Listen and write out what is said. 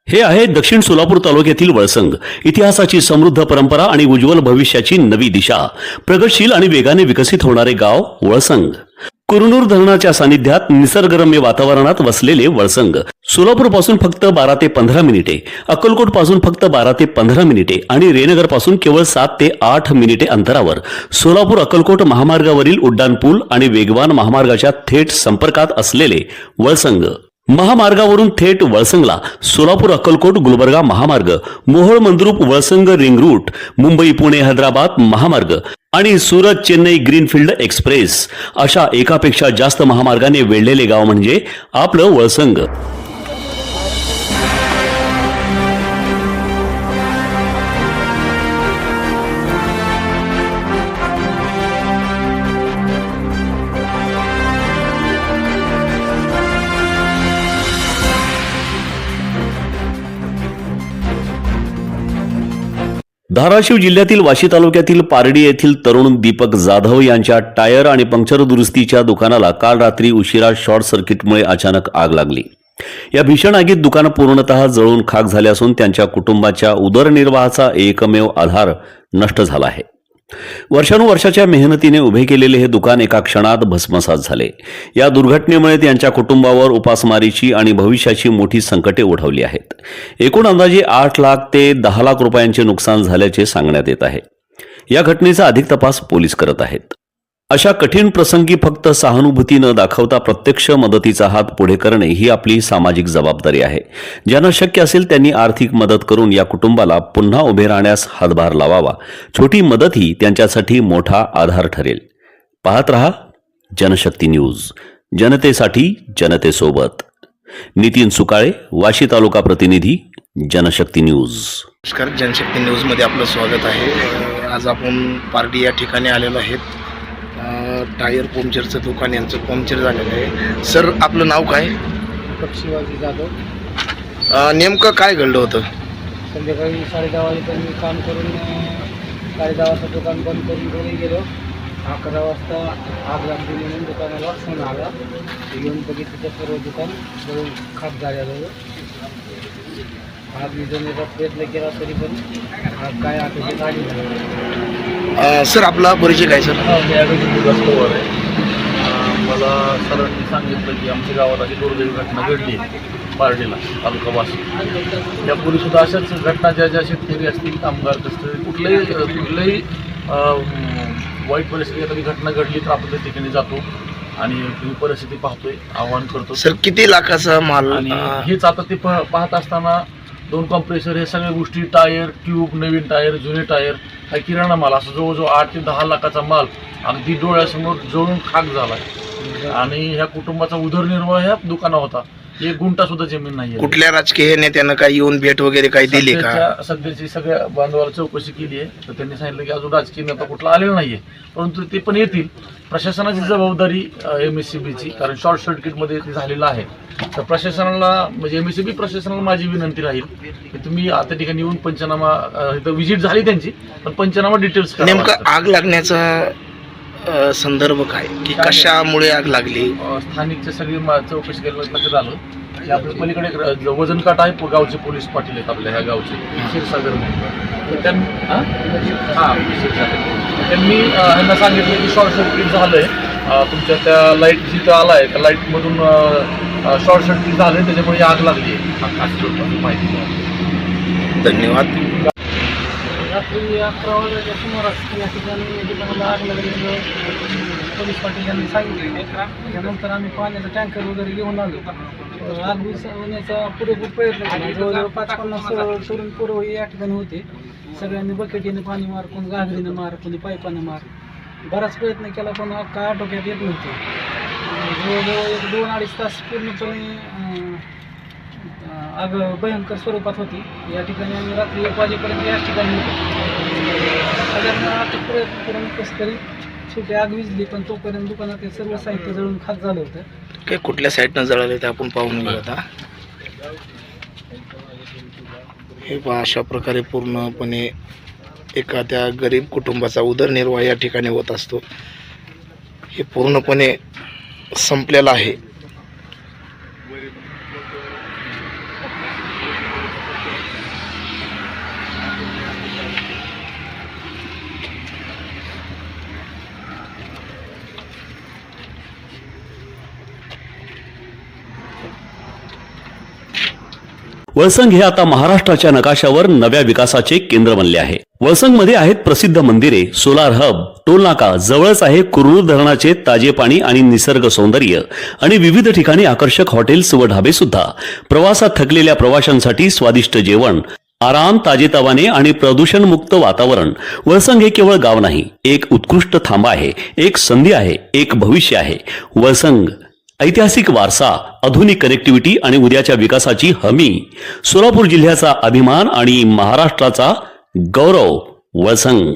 हे आहे दक्षिण सोलापूर तालुक्यातील वळसंग. इतिहासाची समृद्ध परंपरा आणि उज्ज्वल भविष्याची नवी दिशा. प्रगतशील आणि वेगाने विकसित होणारे गाव वळसंग. कुरनूर धरणाच्या सानिध्यात निसर्गरम्य वातावरणात वसलेले वळसंग सोलापूर पासून फक्त 12 ते 15 मिनिटे, अक्कलकोट पासून फक्त 12 ते 15 मिनिटे आणि रेणनगर पासून केवळ 7 ते 8 मिनिटे अंतरावर सोलापूर अक्कलकोट महामार्गावरील उड्डाणपूल आणि वेगवान महामार्गाच्या थेट संपर्कात असलेले वळसंग. महामार्गावरून थेट वळसंगला सोलापूर अक्कलकोट गुलबर्गा महामार्ग, मोहोळ मंद्रुप वळसंग रिंग रूट, मुंबई पुणे हैदराबाद महामार्ग आणि सुरत चेन्नई ग्रीनफील्ड एक्सप्रेस अशा एकापेक्षा जास्त महामार्गाने वेढलेले गाव म्हणजे आपलं वळसंग. धाराशिव जिल्ह्यातील वाशी तालुक्यातील पारडी येथील तरुण दीपक जाधव यांच्या टायर आणि पंक्चर दुरुस्तीच्या दुकानाला काल रात्री उशिरा शॉर्ट सर्किटमुळे अचानक आग लागली. या भीषण आगीत दुकान पूर्णतः जळून खाक झाले असून त्यांच्या कुटुंबाच्या उदरनिर्वाहाचा एकमेव आधार नष्ट झाला आहे. वर्षानुवर्षाच्या मेहनतीने उभे केलेले हे दुकान एका क्षणात भस्मसात झाले. या दुर्घटनेमुळे त्यांच्या कुटुंबावर उपासमारीची आणि भविष्याची मोठी संकटे ओढवली आहेत. एकूण अंदाजे 8 लाख ते 10 लाख रुपयांचे नुकसान झाल्याचे सांगण्यात येत आहे. या घटनेचा अधिक तपास पोलीस करत आहेत. अशा कठीण प्रसंगी फक्त सहानुभूती न दाखवता प्रत्यक्ष मदतीचा हात पुढे करणे ही आपली सामाजिक जबाबदारी आहे. ज्यांना शक्य असेल त्यांनी आर्थिक मदत करून या कुटुंबाला पुन्हा उभे राहण्यास हातभार लावावा. छोटी मदत ही त्यांच्यासाठी मोठा आधार ठरेल. पाहत रहा जनशक्ती न्यूज, जनतेसाठी जनतेसोबत. नितीन सुकाळे, वाशी तालुका प्रतिनिधी, जनशक्ती न्यूज. नमस्कार, जनशक्ती न्यूजमध्ये आपलं स्वागत आहे. आज आपण पारडी या ठिकाणी आलेलो आहेत. टायर पंक्चरचं दुकान यांचं पंक्चर झालेलं आहे. सर, आपलं नाव काय? शिवाजी जाधव. नेमकं काय घडलं होतं? संध्याकाळी 10:30 वाजेपर्यंत मी काम करून 10:30 वाजता दुकान बंद करून घरी गेलो. 11 वाजता आग लागली म्हणून दुकानाला फोन आला. येऊन बघितलं तर सर्व दुकान जळून खाक झालेलं. आग विझवण्याचा प्रयत्न केला तरी पण आग काय आटोक्यात आली नाही. सर, आपला परिचय काय? सर, पवार आहे. मला सरांनी सांगितलं की आमच्या गावात अशी दुर्दैवी घटना घडली पारडीला, तालुका वाशी. यापूर्वीसुद्धा अशाच घटना ज्या शेतकरी असतील, कामगार असतील, कुठल्याही वाईट परिस्थिती एखादी घटना घडली तर आपण त्या ठिकाणी जातो आणि ही परिस्थिती पाहतोय, आव्हान करतो. सर, किती लाखाचा माल? आणि हेच आता ते पाहत असताना 2 कॉम्प्रेसर, हे सगळ्या गोष्टी, टायर, ट्यूब, नवीन टायर, जुने टायर, हा किराणा माल, असं जवळजवळ 8 ते 10 लाखाचा माल अगदी डोळ्यासमोर जळून खाक झाला. आणि ह्या कुटुंबाचा उदरनिर्वाह ह्या दुकाना होता. 1 गुंठा सुद्धा जमीन नाही. कुठल्या राजकीय नेत्यानं काही येऊन भेट वगैरे काही दिली का? सध्याची सगळ्या बांधवाला चौकशी केली आहे, तर त्यांनी सांगितलं की अजून राजकीय नेता कुठला आलेला नाहीये, परंतु ते पण येतील. प्रशासनाची जबाबदारी MSCBची, कारण शॉर्ट सर्किटमध्ये ते झालेलं आहे. तर प्रशासनाला, म्हणजे MSCB प्रशासनाला माझी विनंती राहील की तुम्ही आता ठिकाणी येऊन पंचनामा, इथं व्हिजिट झाली त्यांची, पण पंचनामा डिटेल्स. नेमकं आग लागण्याचा संदर्भ काय, की कशामुळे आग लागली? स्थानिकचे सगळी चौकशी केलं, लक्षात आलं की आपल्या पलीकडे एक वजन काटा आहे, गावचे पोलीस पाटील आहेत आपल्या ह्या गावचे, क्षीरसागर म्हणून. त्यांनी ह्यांना सांगितलं की शॉर्ट सर्किट झालंय, तुमच्या त्या लाईट जिथं आलाय त्या लाईटमधून शॉर्ट सर्किट झालंय, त्याच्यामुळे आग लागली आहे, माहिती मिळाली. धन्यवाद. रात्री 11 वाजताच्या सुमारास या ठिकाणी दुकानाला आग लागल्याचं पोलीस पाटील यांनी सांगितलं. त्यानंतर आम्ही पाण्याचा टँकर वगैरे घेऊन आलो. आग विझवण्याचा पुरेपूर प्रयत्न केला. जवळजवळ 50-50 तरुण पोरं या ठिकाणी होते. सगळ्यांनी बकेटीने पाणी मार, कोणी घागरीनं मार, कोणी पाईपानं मार, बराच प्रयत्न केला, पण आग काय आटोक्यात येत नव्हती. जवळजवळ 2-2.5 तास पूर्णपणे आग भयंकर स्वरूपात होती. या ठिकाणी आम्ही रात्री 1 वाजेपर्यंत याच ठिकाणी होतो. सगळ्यांना आता प्रयत्न करून कसं तरी शेवटी आग विझली, पण तोपर्यंत दुकानातील सर्व साहित्य जळून खाक झालं होतं. काय कुठल्या साईडनं जळाले ते आपण पाहून घेऊ आता. हे पहा, अशा प्रकारे पूर्णपणे एखाद्या गरीब कुटुंबाचा उदरनिर्वाह या ठिकाणी होत असतो. हे पूर्णपणे संपलेलं आहे. वळसंग हे आता महाराष्ट्राच्या नकाशावर नव्या विकासाचे केंद्र बनले आहे. वळसंगमध्ये आहेत प्रसिद्ध मंदिरे, सोलार हब, टोलनाका, जवळच आहे कुरनूर धरणाचे ताजे पाणी आणि निसर्ग सौंदर्य आणि विविध ठिकाणी आकर्षक हॉटेल्स व ढाबे सुद्धा. प्रवासात थकलेल्या प्रवाशांसाठी स्वादिष्ट जेवण, आराम, ताजेतवाने आणि प्रदूषणमुक्त वातावरण. वळसंग हे केवळ गाव नाही, एक उत्कृष्ट थांबा आहे, एक संधी आहे, एक भविष्य आहे. वळसंग ऐतिहासिक वारसा, आधुनिक कनेक्टिव्हिटी आणि उद्याच्या विकासाची हमी. सोलापूर जिल्ह्याचा अभिमान आणि महाराष्ट्राचा गौरव. वळसंग.